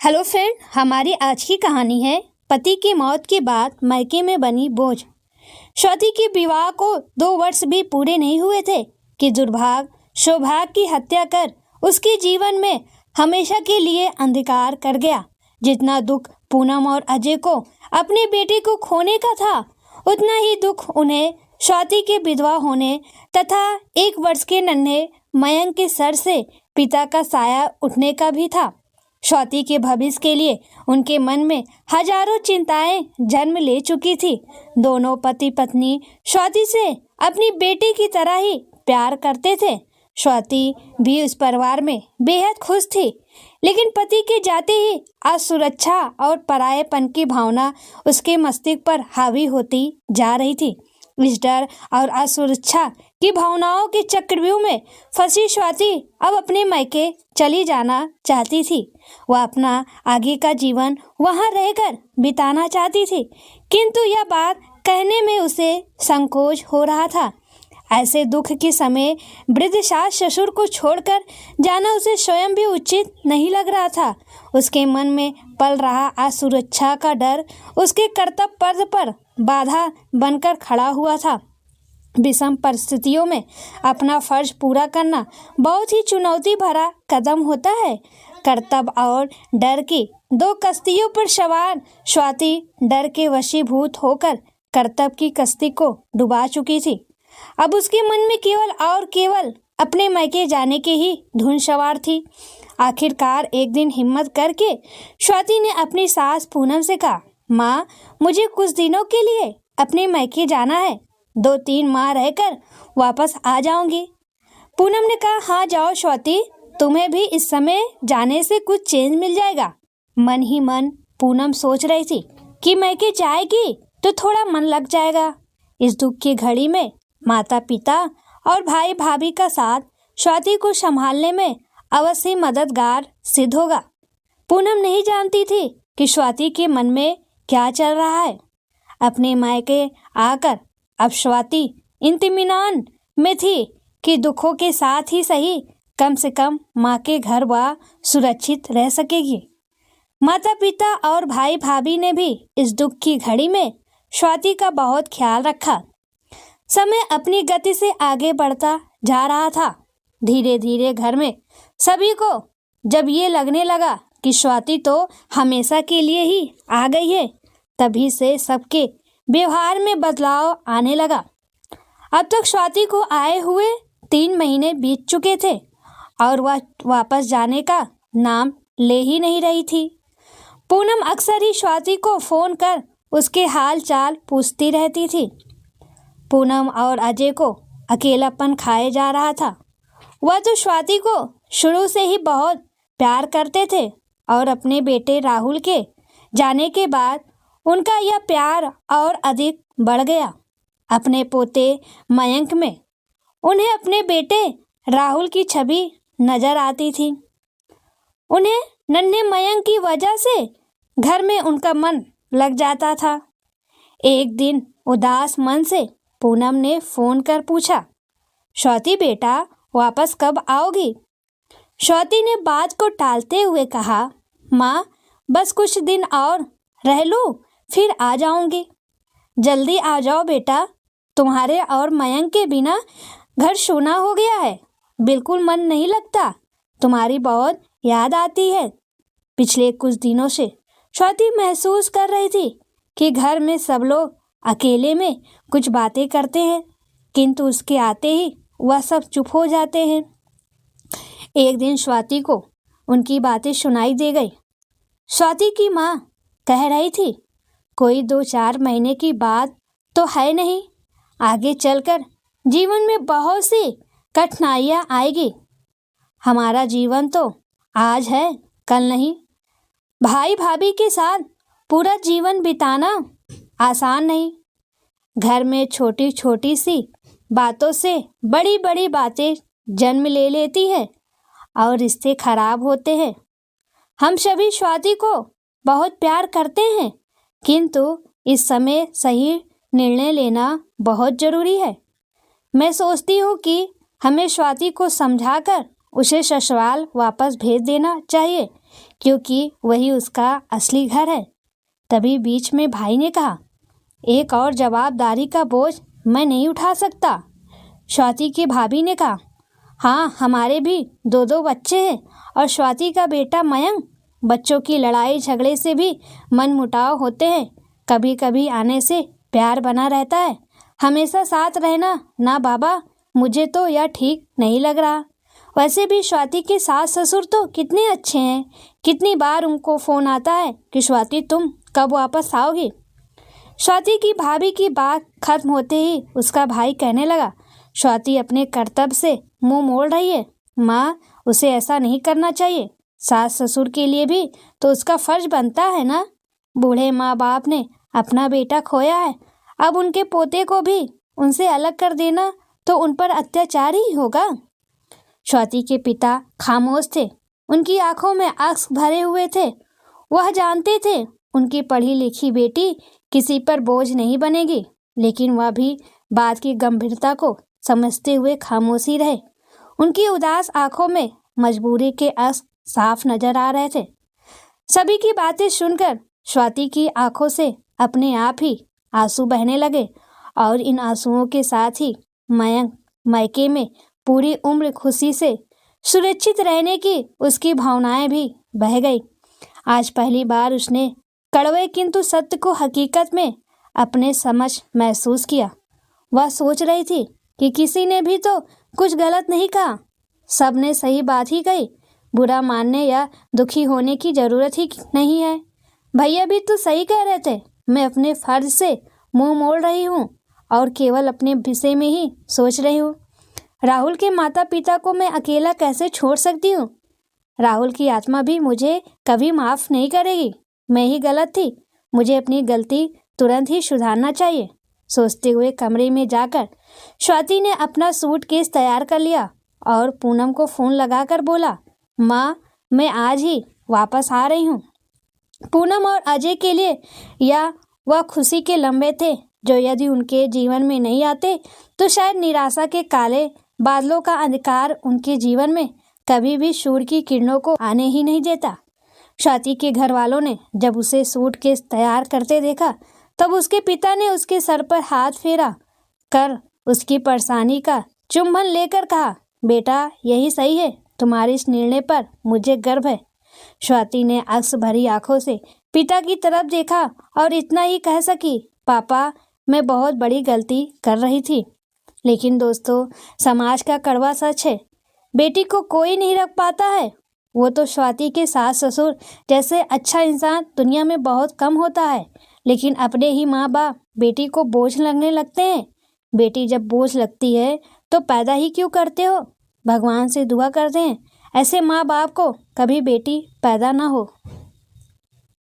Hello friend, हमारी आज की कहानी है पति की मौत के बाद मायके में बनी बोझ। स्वाति के विवाह को 2 वर्ष भी पूरे नहीं हुए थे कि दुर्भाग्य सौभाग्य की हत्या कर उसके जीवन में हमेशा के लिए अंधकार कर गया। जितना दुख पूनम और अजय को अपने बेटे को खोने का था, उतना ही दुख उन्हें स्वाति के विधवा होने तथा 1 वर्ष के नन्हे मयंक के सर से पिता का साया उठने का भी था। स्वाति के भविष्य के लिए उनके मन में हजारों चिंताएं जन्म ले चुकी थी। दोनों पति पत्नी स्वाति से अपनी बेटी की तरह ही प्यार करते थे। स्वाति भी उस परिवार में बेहद खुश थी, लेकिन पति के जाते ही असुरक्षा और परायेपन की भावना उसके मस्तिष्क पर हावी होती जा रही थी। इस डर और असुरक्षा की भावनाओं के चक्रव्यूह में फंसी स्वाति अब अपने मायके चली जाना चाहती थी। वह अपना आगे का जीवन वहां रहकर बिताना चाहती थी, किंतु यह बात कहने में उसे संकोच हो रहा था। ऐसे दुख के समय वृद्ध सास ससुर को छोड़कर जाना उसे स्वयं भी उचित नहीं लग रहा था। उसके मन में पल रहा असुरक्षा का डर उसके कर्तव्य पथ पर बाधा बनकर खड़ा हुआ था। विषम परिस्थितियों में अपना फर्ज पूरा करना बहुत ही चुनौती भरा कदम होता है। कर्तव्य और डर की 2 कश्तियों पर सवार स्वाति डर के वशीभूत होकर कर्तव्य की कश्ती को डुबा चुकी थी। अब उसके मन में केवल अपने मायके जाने की ही धुन सवार थी। आखिरकार एक दिन हिम्मत करके स्वाति ने अपनी सास पूनम से कहा, माँ, मुझे कुछ दिनों के लिए अपने मायके जाना है। 2-3 माह रहकर वापस आ जाऊंगी। पूनम ने कहा, हाँ जाओ स्वाति, तुम्हें भी इस समय जाने से कुछ चेंज मिल जाएगा। मन ही मन पूनम सोच रही थी कि मायके जाएगी तो थोड़ा मन लग जाएगा। इस दुख की घड़ी में माता पिता और भाई भाभी का साथ स्वाति को संभालने में अवश्य मददगार सिद्ध होगा। पूनम नहीं जानती थी कि स्वाति के मन में क्या चल रहा है। अपने मायके आकर अब स्वाति इत्मीनान में थी कि दुखों के साथ ही सही कम से कम माँ के घर वह सुरक्षित रह सकेगी। माता पिता और भाई भाभी ने भी इस दुख की घड़ी में स्वाति का बहुत ख्याल रखा। समय अपनी गति से आगे बढ़ता जा रहा था। धीरे धीरे घर में सभी को जब ये लगने लगा कि स्वाति तो हमेशा के लिए ही आ गई है, तभी से सबके व्यवहार में बदलाव आने लगा। अब तक स्वाति को आए हुए 3 महीने बीत चुके थे और वह वापस जाने का नाम ले ही नहीं रही थी। पूनम अक्सर ही स्वाति को फोन कर उसके हाल चाल पूछती रहती थी। पूनम और अजय को अकेलापन खाए जा रहा था। वह तो स्वाति को शुरू से ही बहुत प्यार करते थे और अपने बेटे राहुल के जाने के बाद उनका यह प्यार और अधिक बढ़ गया। अपने पोते मयंक में उन्हें अपने बेटे राहुल की छवि नजर आती थी। उन्हें नन्हे मयंक की वजह से घर में उनका मन लग जाता था। एक दिन उदास मन से पूनम ने फोन कर पूछा, स्वाति बेटा, वापस कब आओगी? स्वाति ने बात को टालते हुए कहा, माँ, बस कुछ दिन और रह लूं, फिर आ जाऊंगी। जल्दी आ जाओ बेटा, तुम्हारे और मयंक के बिना घर सूना हो गया है। बिल्कुल मन नहीं लगता, तुम्हारी बहुत याद आती है। पिछले कुछ दिनों से स्वाति महसूस कर रही थी कि घर में सब लोग अकेले में कुछ बातें करते हैं, किंतु उसके आते ही वह सब चुप हो जाते हैं। एक दिन स्वाति को उनकी बातें सुनाई दे गई। स्वाति की माँ कह रही थी, कोई 2-4 महीने की बात तो है नहीं, आगे चलकर जीवन में बहुत सी कठिनाइयाँ आएगी। हमारा जीवन तो आज है, कल नहीं। भाई भाभी के साथ पूरा जीवन बिताना आसान नहीं। घर में छोटी छोटी सी बातों से बड़ी बड़ी बातें जन्म ले लेती है और रिश्ते खराब होते हैं। हम सभी स्वाति को बहुत प्यार करते हैं, किंतु इस समय सही निर्णय लेना बहुत जरूरी है। मैं सोचती हूँ कि हमें स्वाति को समझाकर उसे ससुराल वापस भेज देना चाहिए, क्योंकि वही उसका असली घर है। तभी बीच में भाई ने कहा, एक और जवाबदारी का बोझ मैं नहीं उठा सकता। स्वाति की भाभी ने कहा, हाँ हमारे भी दो दो बच्चे हैं और स्वाति का बेटा मयंक। बच्चों की लड़ाई झगड़े से भी मन मुटाव होते हैं, कभी कभी आने से प्यार बना रहता है। हमेशा साथ रहना ना बाबा, मुझे तो यह ठीक नहीं लग रहा। वैसे भी स्वाति के सास ससुर तो कितने अच्छे हैं, कितनी बार उनको फ़ोन आता है कि स्वाति तुम कब वापस आओगी। स्वाति की भाभी की बात खत्म होते ही उसका भाई कहने लगा, स्वाति अपने कर्तव्य से मुंह मोड़ रही है। माँ, उसे ऐसा नहीं करना चाहिए। सास ससुर के लिए भी तो उसका फर्ज बनता है ना। बूढ़े माँ बाप ने अपना बेटा खोया है, अब उनके पोते को भी उनसे अलग कर देना तो उन पर अत्याचार ही होगा। स्वाति के पिता खामोश थे, उनकी आंखों में आंसू भरे हुए थे। वह जानते थे उनकी पढ़ी लिखी बेटी किसी पर बोझ नहीं बनेगी, लेकिन वह भी बात की गंभीरता को समझते हुए खामोशी रहे। उनकी उदास आंखों में मजबूरी के आंसू साफ नजर आ रहे थे। सभी की बातें सुनकर स्वाति की आंखों से अपने आप ही आंसू बहने लगे और इन आंसुओं के साथ ही मयंक मायके में पूरी उम्र खुशी से सुरक्षित रहने की उसकी भावनाएं भी बह गई। आज पहली बार उसने कड़वे किंतु सत्य को हकीकत में अपने समझ महसूस किया। वह सोच रही थी कि किसी ने भी तो कुछ गलत नहीं कहा, सब ने सही बात ही कही। बुरा मानने या दुखी होने की जरूरत ही नहीं है। भैया भी तो सही कह रहे थे, मैं अपने फर्ज से मुंह मोड़ रही हूँ और केवल अपने विषय में ही सोच रही हूँ। राहुल के माता पिता को मैं अकेला कैसे छोड़ सकती हूँ। राहुल की आत्मा भी मुझे कभी माफ़ नहीं करेगी। मैं ही गलत थी, मुझे अपनी गलती तुरंत ही सुधारना चाहिए। सोचते हुए कमरे में जाकर स्वाति ने अपना सूटकेस तैयार कर लिया और पूनम को फ़ोन लगाकर बोला, माँ मैं आज ही वापस आ रही हूँ। पूनम और अजय के लिए या वह खुशी के लम्हे थे जो यदि उनके जीवन में नहीं आते तो शायद निराशा के काले बादलों का अंधकार उनके जीवन में कभी भी सूर्य की किरणों को आने ही नहीं देता। स्वाति के घर वालों ने जब उसे सूटकेस तैयार करते देखा तब उसके पिता ने उसके सर पर हाथ फेरा कर उसकी परेशानी का चुंबन लेकर कहा, बेटा यही सही है, तुम्हारे इस निर्णय पर मुझे गर्व है। स्वाति ने अश्रु भरी आंखों से पिता की तरफ देखा और इतना ही कह सकी, पापा मैं बहुत बड़ी गलती कर रही थी। लेकिन दोस्तों, समाज का कड़वा सच है, बेटी को कोई नहीं रख पाता है। वो तो स्वाति के सास ससुर जैसे अच्छा इंसान दुनिया में बहुत कम होता है, लेकिन अपने ही माँ बाप बेटी को बोझ लगने लगते हैं। बेटी जब बोझ लगती है तो पैदा ही क्यों करते हो। भगवान से दुआ करते हैं ऐसे माँ बाप को कभी बेटी पैदा ना हो।